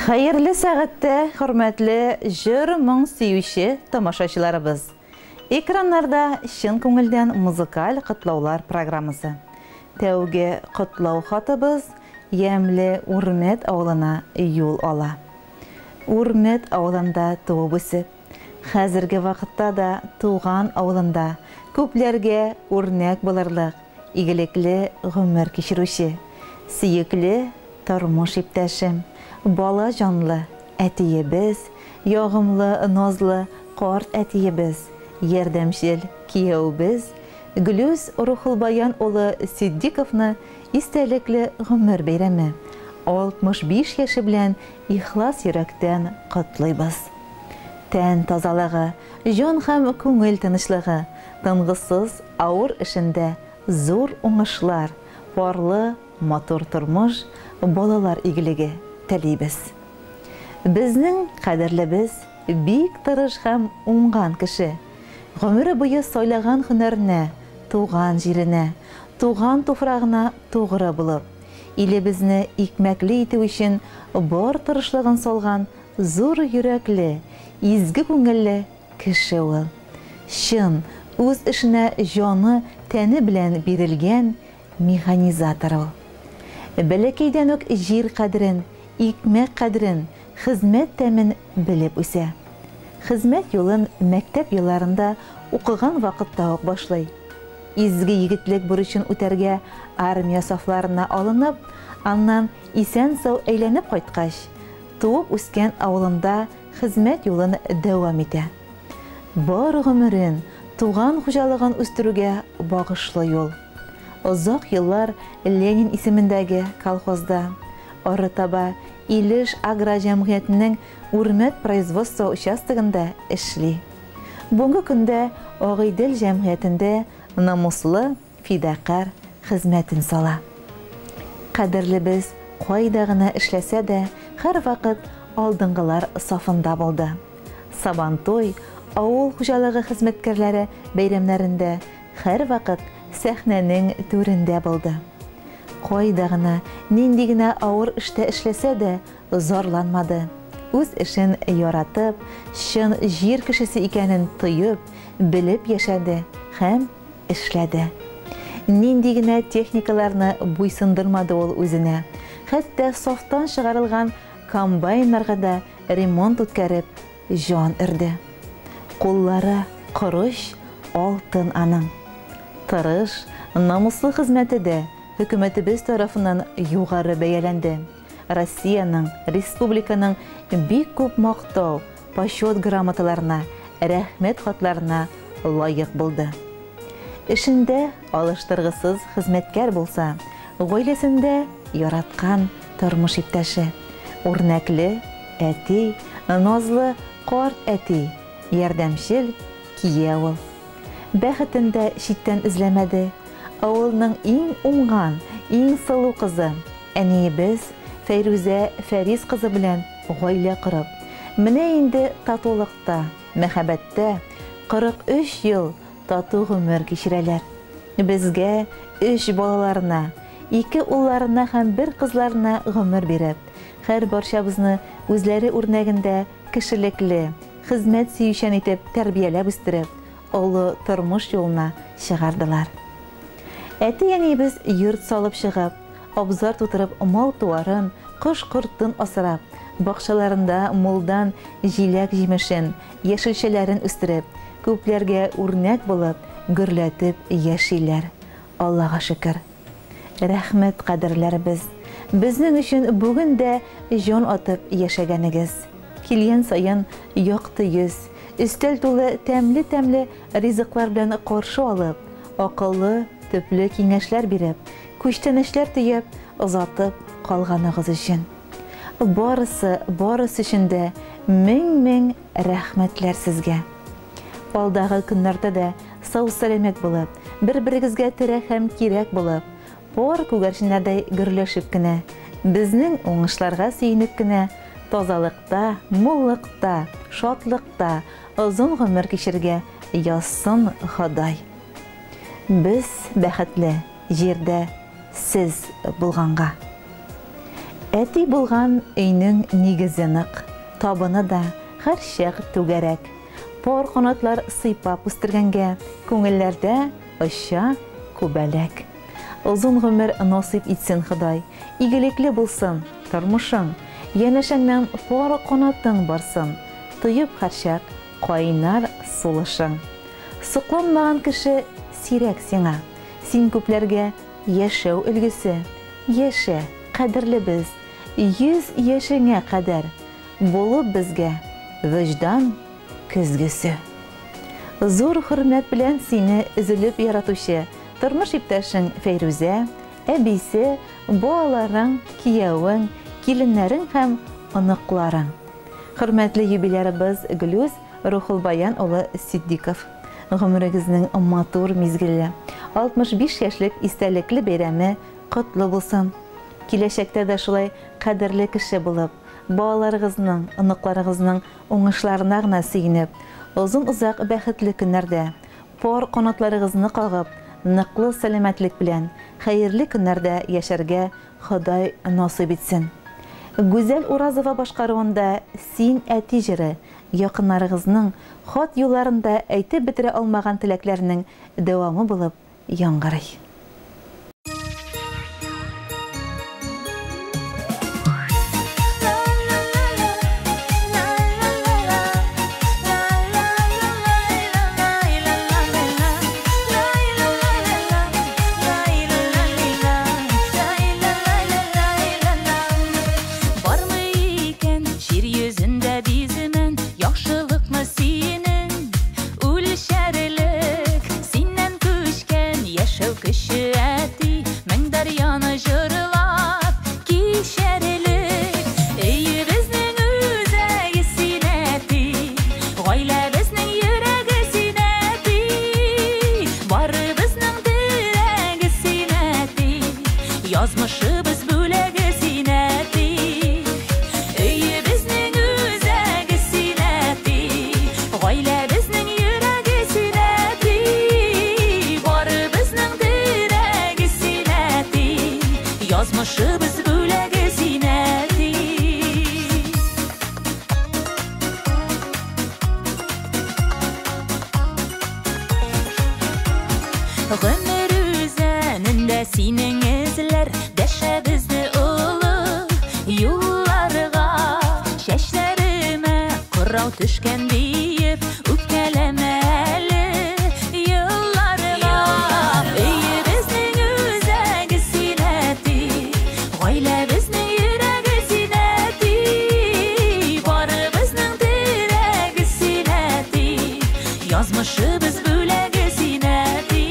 Xeyirli сәгатте, хөрмәтле җыр моң сөюче тамашачыларыбыз. Экраннарда шын күңелдән музыкаль котлаулар программасы. Тәүге котлау хатыбыз Ямле Үрмәт авылына юл ала. Үрмәт авылында туып үсеп, хәзерге вакытта да туган авылында күпләргә үрнәк булырлык, игелекле гомер кичерүче, сөекле тормыш иптәшем, бала жанлы әтиебез, ягымлы, назлы карт әтиебез, ярдәмчел кияүбез, Гөлүс Рухулбаян улы Сиддиковны истәлекле гомер бәйрәме 65 яшы белән ихлас йөрәктән котлыйбыз. Тән тазалыгы, җан һәм күңел тынычлыгы, тынгысыз авыр эшендә зур уңышлар, парлы, матур тормыш, балалар игелеге телибез. Безнең кадерлебез бик тырыш һәм уңган кеше. Гомере буе сайлаган һөнәренә, туган җиренә, туган туфрагына тугры булып, илебезне икмәкле итү өчен бар тырышлыгын салган зур йөрәкле, изге күңелле кеше ул. Шын, үз эшенә җаны, тәне белән бирелгән механизатор ул. Бәләкәйдән үк җир кадерен, икмәк кадерен, хезмәт тәмен белеп үсә. Хезмәт юлын мәктәп елларында укыган вакытта ук башлый. Изге егетлек бурычын үтәргә армия сафларына алынып, аннан исән-сау әйләнеп кайткач, туып үскән авылында хезмәт юлын дәвам итә. Бар гомерен туган хуҗалыгын үстерүгә багышлы юл. Озак еллар Ленин исемендәге колхозда, арытаба Илеш агроҗәмгыятенең Үрмәт производство участогында эшли. Бүгенге көндә Агыйдел җәмгыятендә намуслы, фидакар хезмәтен сала. Кадерлебез кайда гына эшләсә дә, һәр вакыт алдынгылар сафында булды. Сабантуй, авыл хуҗалыгы хезмәткәрләре бәйрәмнәрендә һәр вакыт сәхнәнең түрендә булды. Кайда гына, нинди генә авыр эштә эшләсә дә, зарланмады. Үз эшен яратып, шын җир кешесе икәнен тоеп, белеп яшәде һәм эшләде. Нинди генә техникаларны буйсындырмады ул үзенә. Хәтта софтан чыгарылган комбайннарга да ремонт үткәреп, җан өрде. Куллары корыч, алтын аның. Тырыш, намуслы хезмәте дә хөкүмәтебез тарафыннан югары бәяләнде. Россиянең, республиканың бик күп мактау, почет грамоталарына, рәхмәт хатларына лаек булды. Эшендә алыштыргысыз хезмәткәр булса, гаиләсендә яраткан тормыш иптәше, үрнәкле әти, назлы карт әти, ярдәмчел кияү. Бәхетендә читтән эзләмәде. Авылның иң уңган, иң сылу кызы, әниебез Фәйрүзә Фәрис кызы белән гаилә корып, менә инде татулыкта, мәхәббәттә 43 ел тату гомер кичерәләр. Безгә 3 балаларына, 2 улларына һәм 1 кызларына гомер биреп, һәр барчабызны үзләре үрнәгендә кешелекле, хезмәт сөючән итеп тәрбияләп үстереп, олы тормыш юлына чыгардылар. Әти-әниебез йорт салып чыгып, абзар тутырып мал туарын, кош-корттын асрап, бакчаларында мулдан җиләк җимешен, яшелчәләрен үстереп, күпләргә үрнәк булып, гөрләтеп яшиләр. Аллага шөкер. Рәхмәт кадерләребез. Безнең өчен бүген дә җан атып яшәгәнегез. Килгән саен якты йөз, өстәл тулы тәмле ризыклар белән каршы алып, акыллы, төпле киңәшләр биреп, күчтәнешләр төяп, озатып калганыгыз өчен. Барысы өчен дә мең рәхмәтләр сезгә. Алдагы көннәрдә дә сау-сәламәт булып, бер-берегезгә терәк һәм кирәк булып, пар күгәрченнәрдәй гөрләшеп кенә, безнең уңышларга сөенеп кенә, тазалыкта, муллыкта, шатлыкта озын гомер кичергә язсын Ходай. Без бәхетле җирдә сез булганга. Әти булган өйнең нигезе нык, табыны да һәр чак түгәрәк. Пар канатлар сыйпап үстергәнгә, күңелләрдә оча күбәләк. Озын гомер насип итсен Ходай, игелекле булсын тормышың, янәшәңнән пар канатың барсын, тоеп һәр чак кайнар сулышың. Сокланмаган кеше сирәк сиңа, син күпләргә яшәү өлгесе. Яшә, кадерле без, 100 яшеңә кадәр булып безгә вөҗдан көзгесе. Зур хөрмәт белән сине üzülеп яратучы тормыш иптәшең Фәйрүзә, әбисе, балаларың, киявең, киленнәрең һәм оныкларың. Хөрмәтле юбилярыбыз Гөлүз Рухулбаян улы Сиддиков. Гомерегезнең матур мизгеле, 65 яшьлек истәлекле бәйрәме котлы булсын. Киләчәктә дә шулай кадерле кеше булып, балаларыгызның, оныкларыгызның уңышларына гына сөенеп, озын-узак бәхетле көннәрдә, пар канатларыгызны кагып, ныклы сәламәтлек белән, хәерле көннәрдә яшәргә Ходай насыйп итсен. Гүзәл Уразова башкаруында син әти җыры якыннарыгызның хат юлларында әйтеп бетерә алмаган теләкләренең дәвамы булып яңгырый. Yazmışыбыз бүләге синәти, өйе безнең үзәге синәти, гаилә безнең йөрәге синәти, бары безнең дирәге синәти, язмышыбыз бүләге синәти. Гомер үзәнендә синең эзләр, дәшәбезне улы юлларга, чәчләремә кырау төшкән диеп, үпкәләмә әле юлларга. Өйе безнең үзәге синәти, гаилә безнең йөрәге синәти, бары безнең дирәге синәти, язмышыбыз бүләге синәти.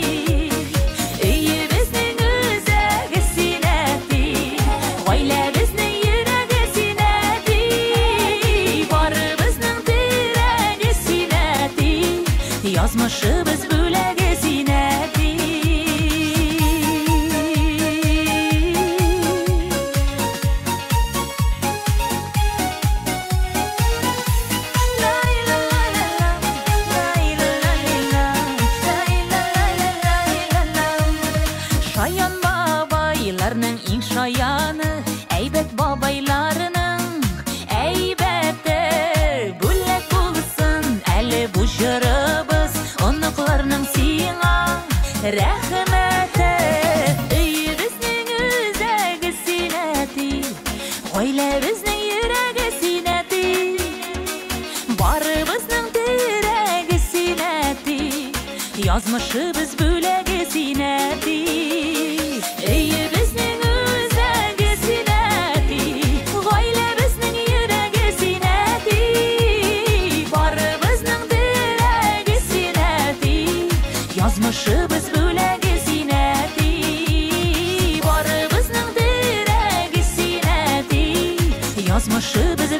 Yazmışыбыз бүләге синәти. Шаян бабайларның иң шаяны, әйбәт бабайларының әйбәте, бүләк булсын әле бу җырыбыз, оныкларның сиңа рәхмәте. Өйе безнең үзәге синәти, гаилә безнең йөрәге синәти, барыбызның дирәге синәти, язмышыбыз бүләге синәти. Өйе безнең үзәге синәти, гаилә безнең йөрәге синәти, барыбызның дирәге синәти, язмышыбыз бүләге синәти, барыбызның дирәге синәти, язмышыбыз